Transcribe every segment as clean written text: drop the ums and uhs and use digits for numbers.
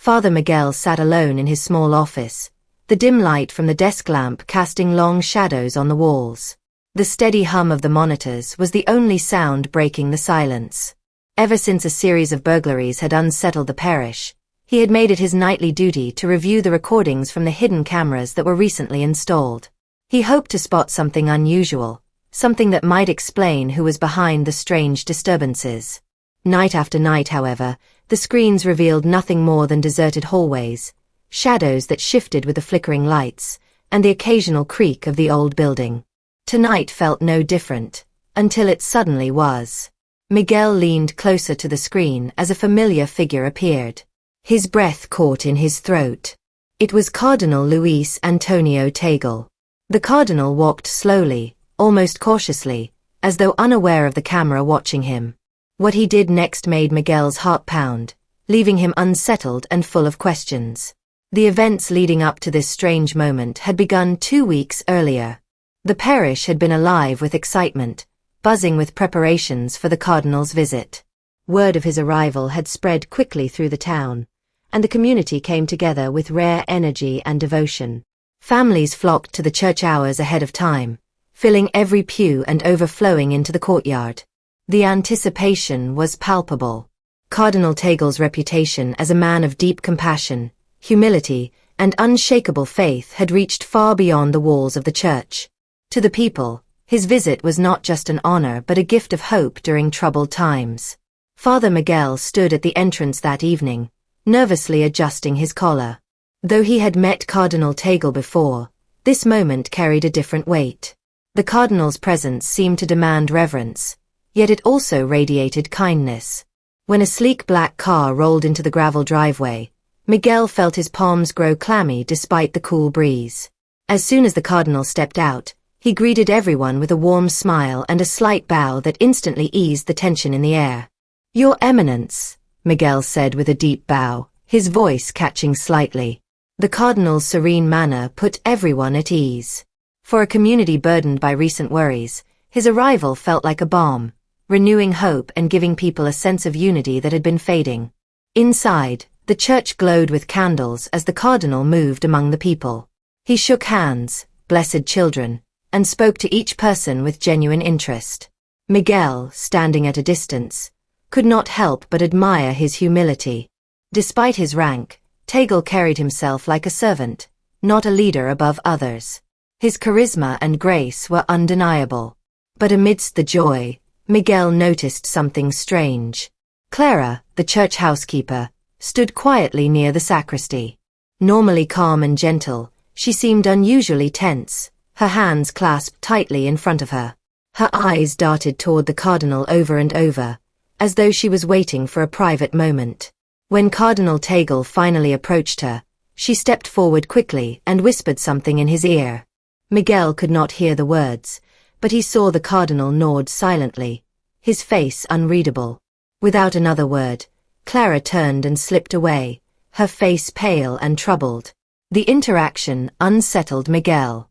Father Miguel sat alone in his small office, the dim light from the desk lamp casting long shadows on the walls. The steady hum of the monitors was the only sound breaking the silence. Ever since a series of burglaries had unsettled the parish, he had made it his nightly duty to review the recordings from the hidden cameras that were recently installed. He hoped to spot something unusual, something that might explain who was behind the strange disturbances. Night after night, however, the screens revealed nothing more than deserted hallways, shadows that shifted with the flickering lights, and the occasional creak of the old building. Tonight felt no different, until it suddenly was. Miguel leaned closer to the screen as a familiar figure appeared. His breath caught in his throat. It was Cardinal Luis Antonio Tagle. The cardinal walked slowly, almost cautiously, as though unaware of the camera watching him. What he did next made Miguel's heart pound, leaving him unsettled and full of questions. The events leading up to this strange moment had begun 2 weeks earlier. The parish had been alive with excitement, buzzing with preparations for the cardinal's visit. Word of his arrival had spread quickly through the town, and the community came together with rare energy and devotion. Families flocked to the church hours ahead of time, filling every pew and overflowing into the courtyard. The anticipation was palpable. Cardinal Tagle's reputation as a man of deep compassion, humility, and unshakable faith had reached far beyond the walls of the church. To the people, his visit was not just an honor but a gift of hope during troubled times. Father Miguel stood at the entrance that evening, nervously adjusting his collar. Though he had met Cardinal Tagle before, this moment carried a different weight. The cardinal's presence seemed to demand reverence, yet it also radiated kindness. When a sleek black car rolled into the gravel driveway, Miguel felt his palms grow clammy despite the cool breeze. As soon as the cardinal stepped out, he greeted everyone with a warm smile and a slight bow that instantly eased the tension in the air. "Your Eminence," Miguel said with a deep bow, his voice catching slightly. The cardinal's serene manner put everyone at ease. For a community burdened by recent worries, his arrival felt like a balm, renewing hope and giving people a sense of unity that had been fading. Inside, the church glowed with candles as the cardinal moved among the people. He shook hands, blessed children, and spoke to each person with genuine interest. Miguel, standing at a distance, could not help but admire his humility. Despite his rank, Tagle carried himself like a servant, not a leader above others. His charisma and grace were undeniable. But amidst the joy, Miguel noticed something strange. Clara, the church housekeeper, stood quietly near the sacristy. Normally calm and gentle, she seemed unusually tense, her hands clasped tightly in front of her. Her eyes darted toward the cardinal over and over, as though she was waiting for a private moment. When Cardinal Tagle finally approached her, she stepped forward quickly and whispered something in his ear. Miguel could not hear the words, but he saw the cardinal nod silently, his face unreadable. Without another word, Clara turned and slipped away, her face pale and troubled. The interaction unsettled Miguel.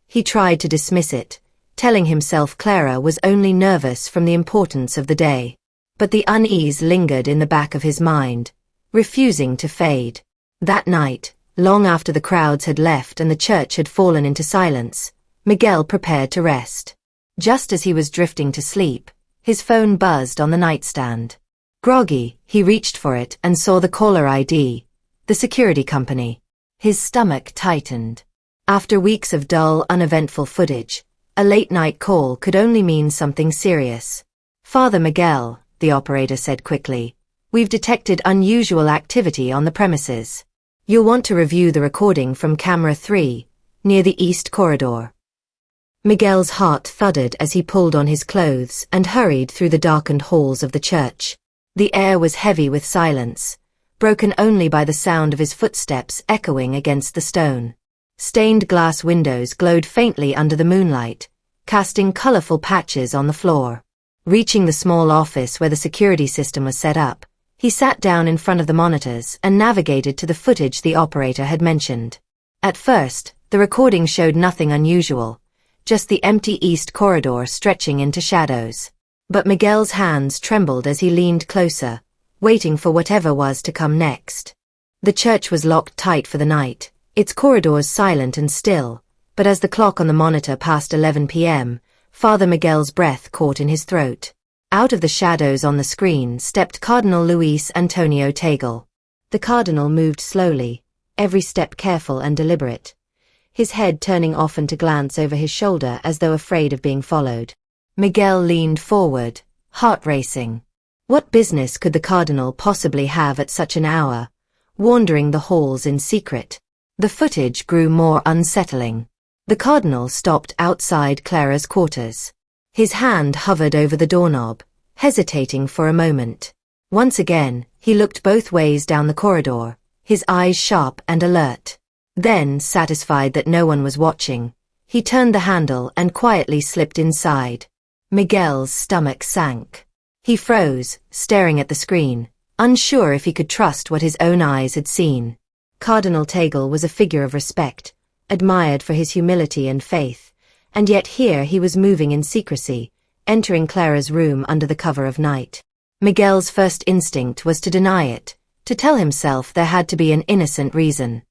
He tried to dismiss it, telling himself Clara was only nervous from the importance of the day. But the unease lingered in the back of his mind, refusing to fade. That night, long after the crowds had left and the church had fallen into silence, Miguel prepared to rest. Just as he was drifting to sleep, his phone buzzed on the nightstand. Groggy, he reached for it and saw the caller ID, the security company. His stomach tightened. After weeks of dull, uneventful footage, a late-night call could only mean something serious. "Father Miguel," the operator said quickly, "we've detected unusual activity on the premises. You'll want to review the recording from camera 3, near the east corridor." Miguel's heart thudded as he pulled on his clothes and hurried through the darkened halls of the church. The air was heavy with silence, broken only by the sound of his footsteps echoing against the stone. Stained glass windows glowed faintly under the moonlight, casting colorful patches on the floor. Reaching the small office where the security system was set up, he sat down in front of the monitors and navigated to the footage the operator had mentioned. At first, the recording showed nothing unusual, just the empty east corridor stretching into shadows. But Miguel's hands trembled as he leaned closer, waiting for whatever was to come next. The church was locked tight for the night, its corridors silent and still, but as the clock on the monitor passed 11 p.m., Father Miguel's breath caught in his throat. Out of the shadows on the screen stepped Cardinal Luis Antonio Tagle. The cardinal moved slowly, every step careful and deliberate, his head turning often to glance over his shoulder as though afraid of being followed. Miguel leaned forward, heart racing. What business could the cardinal possibly have at such an hour, wandering the halls in secret? The footage grew more unsettling. The cardinal stopped outside Clara's quarters. His hand hovered over the doorknob, hesitating for a moment. Once again, he looked both ways down the corridor, his eyes sharp and alert. Then, satisfied that no one was watching, he turned the handle and quietly slipped inside. Miguel's stomach sank. He froze, staring at the screen, unsure if he could trust what his own eyes had seen. Cardinal Tagle was a figure of respect, admired for his humility and faith, and yet here he was moving in secrecy, entering Clara's room under the cover of night. Miguel's first instinct was to deny it, to tell himself there had to be an innocent reason.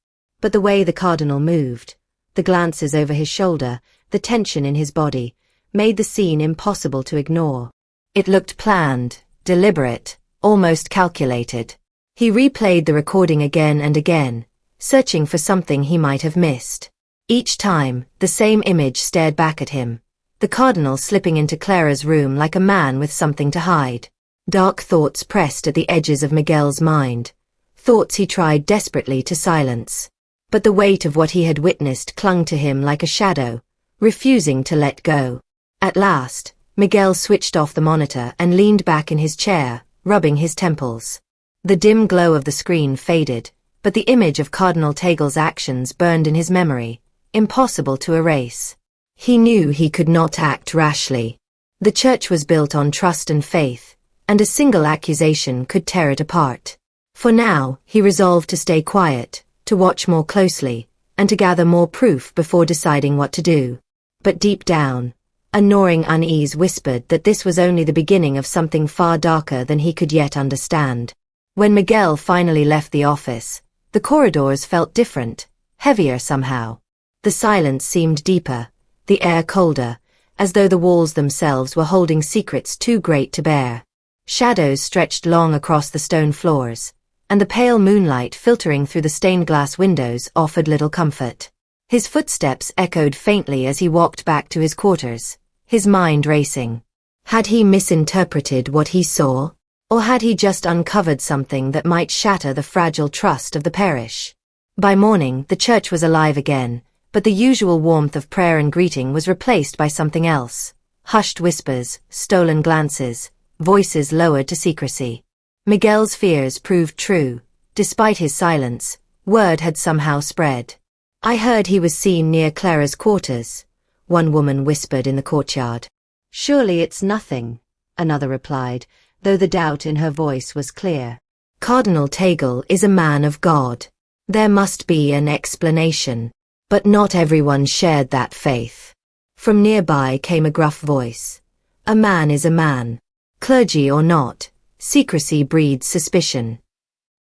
But the way the cardinal moved, the glances over his shoulder, the tension in his body, made the scene impossible to ignore. It looked planned, deliberate, almost calculated. He replayed the recording again and again, searching for something he might have missed. Each time, the same image stared back at him, the cardinal slipping into Clara's room like a man with something to hide. Dark thoughts pressed at the edges of Miguel's mind, thoughts he tried desperately to silence. But the weight of what he had witnessed clung to him like a shadow, refusing to let go. At last, Miguel switched off the monitor and leaned back in his chair, rubbing his temples. The dim glow of the screen faded, but the image of Cardinal Tagle's actions burned in his memory, impossible to erase. He knew he could not act rashly. The church was built on trust and faith, and a single accusation could tear it apart. For now, he resolved to stay quiet, to watch more closely, and to gather more proof before deciding what to do. But deep down, a gnawing unease whispered that this was only the beginning of something far darker than he could yet understand. When Miguel finally left the office, the corridors felt different, heavier somehow. The silence seemed deeper, the air colder, as though the walls themselves were holding secrets too great to bear. Shadows stretched long across the stone floors, and the pale moonlight filtering through the stained glass windows offered little comfort. His footsteps echoed faintly as he walked back to his quarters, his mind racing. Had he misinterpreted what he saw? Or had he just uncovered something that might shatter the fragile trust of the parish? By morning, the church was alive again, but the usual warmth of prayer and greeting was replaced by something else. Hushed whispers, stolen glances, voices lowered to secrecy. Miguel's fears proved true. Despite his silence, word had somehow spread. "I heard he was seen near Clara's quarters," one woman whispered in the courtyard. "Surely it's nothing," another replied, though the doubt in her voice was clear. "Cardinal Tagle is a man of God. There must be an explanation." But not everyone shared that faith. From nearby came a gruff voice. "A man is a man. Clergy or not, secrecy breeds suspicion."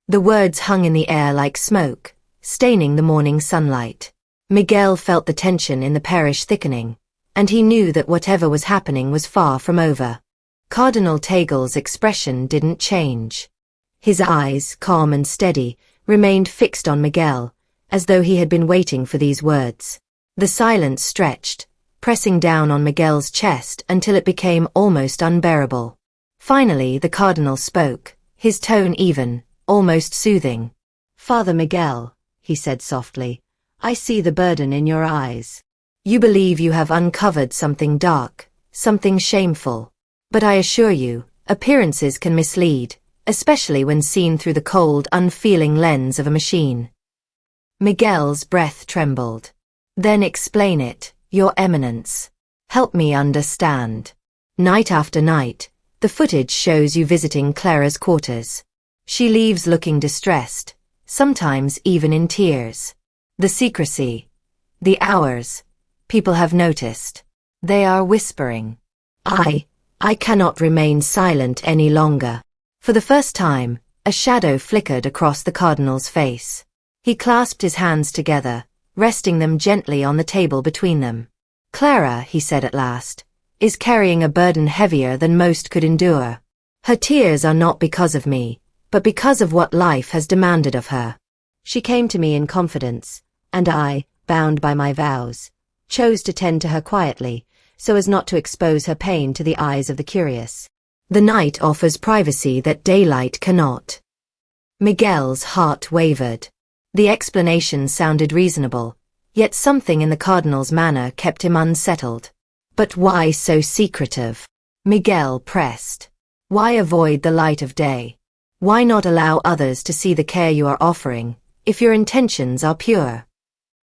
The words hung in the air like smoke, staining the morning sunlight. Miguel felt the tension in the parish thickening, and he knew that whatever was happening was far from over. Cardinal Tagle's expression didn't change. His eyes, calm and steady, remained fixed on Miguel, as though he had been waiting for these words. The silence stretched, pressing down on Miguel's chest until it became almost unbearable. Finally, the cardinal spoke, his tone even, almost soothing. "Father Miguel," he said softly, "I see the burden in your eyes. You believe you have uncovered something dark, something shameful. But I assure you, appearances can mislead, especially when seen through the cold, unfeeling lens of a machine." Miguel's breath trembled. "Then explain it, Your Eminence. Help me understand." "Night after night, the footage shows you visiting Clara's quarters. She leaves looking distressed, sometimes even in tears. The secrecy, the hours, people have noticed. They are whispering. I cannot remain silent any longer." For the first time, A shadow flickered across the cardinal's face. He clasped his hands together, resting them gently on the table between them. Clara, he said at last, is carrying a burden heavier than most could endure. Her tears are not because of me, but because of what life has demanded of her. She came to me in confidence, and I, bound by my vows, chose to tend to her quietly, so as not to expose her pain to the eyes of the curious. The night offers privacy that daylight cannot. Miguel's heart wavered. The explanation sounded reasonable, yet something in the cardinal's manner kept him unsettled. But why so secretive? Miguel pressed. Why avoid the light of day? Why not allow others to see the care you are offering, if your intentions are pure?